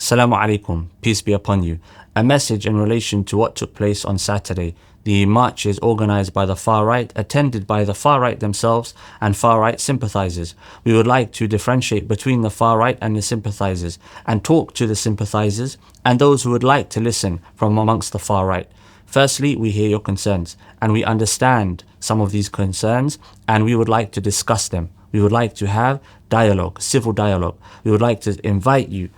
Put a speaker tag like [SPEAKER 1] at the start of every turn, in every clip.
[SPEAKER 1] Assalamu alaikum, peace be upon you. A message in relation to what took place on Saturday. The marches organized by the far right, attended by the far right themselves and far right sympathizers. We would like to differentiate between the far right and the sympathizers and talk to the sympathizers and those who would like to listen from amongst the far right. Firstly, we hear your concerns and we understand some of these concerns and we would like to discuss them. We would like to have dialogue, civil dialogue. We would like to invite you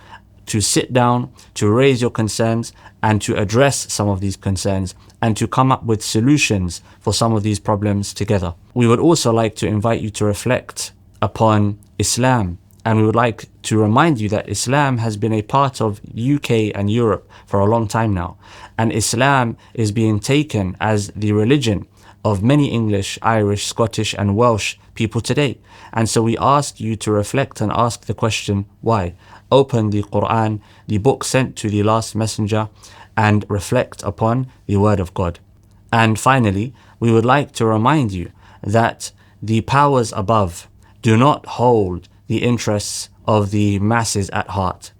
[SPEAKER 1] to sit down, to raise your concerns and to address some of these concerns and to come up with solutions for some of these problems together. We would also like to invite you to reflect upon Islam, and we would like to remind you that Islam has been a part of UK and Europe for a long time now, and Islam is being taken as the religion of many English, Irish, Scottish and Welsh people today. And so we ask you to reflect and ask the question, why? Open the Quran, the book sent to the last messenger, and reflect upon the word of God. And finally, we would like to remind you that the powers above do not hold the interests of the masses at heart,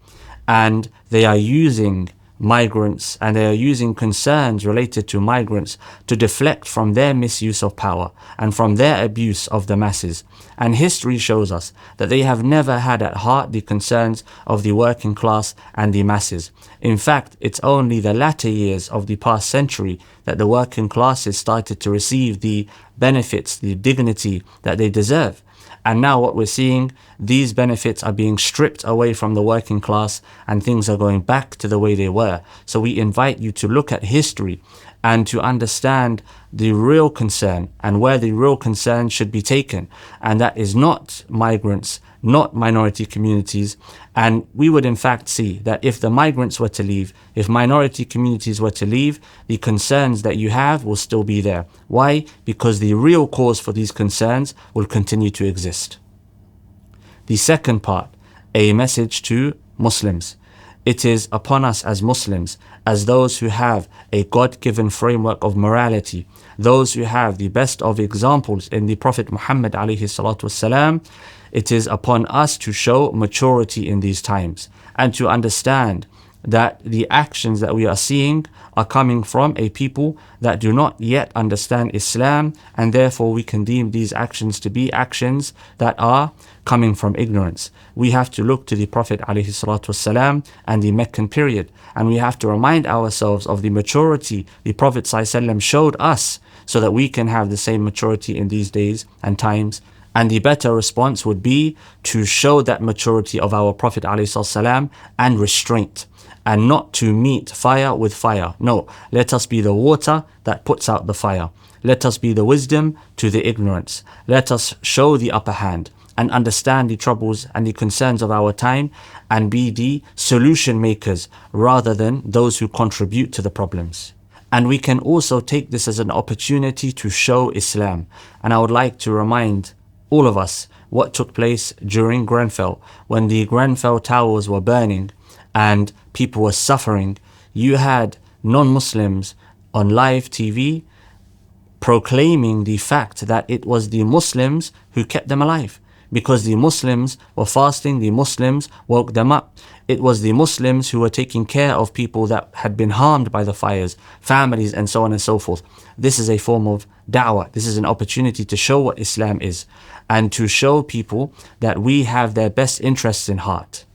[SPEAKER 1] and they are using migrants and they are using concerns related to migrants to deflect from their misuse of power and from their abuse of the masses. And history shows us that they have never had at heart the concerns of the working class and the masses. In fact, it's only the latter years of the past century that the working classes started to receive the benefits, the dignity that they deserve. And now what we're seeing, these benefits are being stripped away from the working class and things are going back to the way they were. So we invite you to look at history and to understand the real concern and where the real concern should be taken. And that is not migrants, not minority communities. And we would in fact see that if the migrants were to leave, if minority communities were to leave, the concerns that you have will still be there. Why? Because the real cause for these concerns will continue to exist. The second part, a message to Muslims. It is upon us as Muslims, as those who have a God-given framework of morality, those who have the best of examples in the Prophet Muhammad alayhi salatu wasalam, it is upon us to show maturity in these times and to understand that the actions that we are seeing are coming from a people that do not yet understand Islam, and therefore we can deem these actions to be actions that are coming from ignorance. We have to look to the Prophet ﷺ and the Meccan period, and we have to remind ourselves of the maturity the Prophet ﷺ showed us so that we can have the same maturity in these days and times. And the better response would be to show that maturity of our Prophet ﷺ and restraint, and not to meet fire with fire. No, let us be the water that puts out the fire. Let us be the wisdom to the ignorance. Let us show the upper hand and understand the troubles and the concerns of our time and be the solution makers rather than those who contribute to the problems. And we can also take this as an opportunity to show Islam. And I would like to remind all of us what took place during Grenfell, when the Grenfell towers were burning and people were suffering. You had non-Muslims on live TV proclaiming the fact that it was the Muslims who kept them alive, because the Muslims were fasting, the Muslims woke them up. It was the Muslims who were taking care of people that had been harmed by the fires, families and so on and so forth. This is a form of da'wah. This is an opportunity to show what Islam is and to show people that we have their best interests in heart.